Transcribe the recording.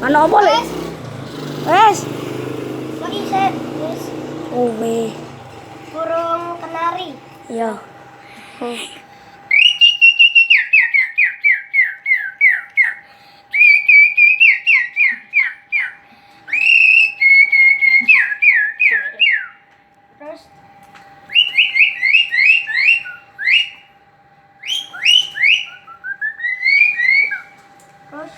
Ano mo boleh? Wes. Maisip. Yes. Uwe. Burung kenari. Iya. Oh. Terus terus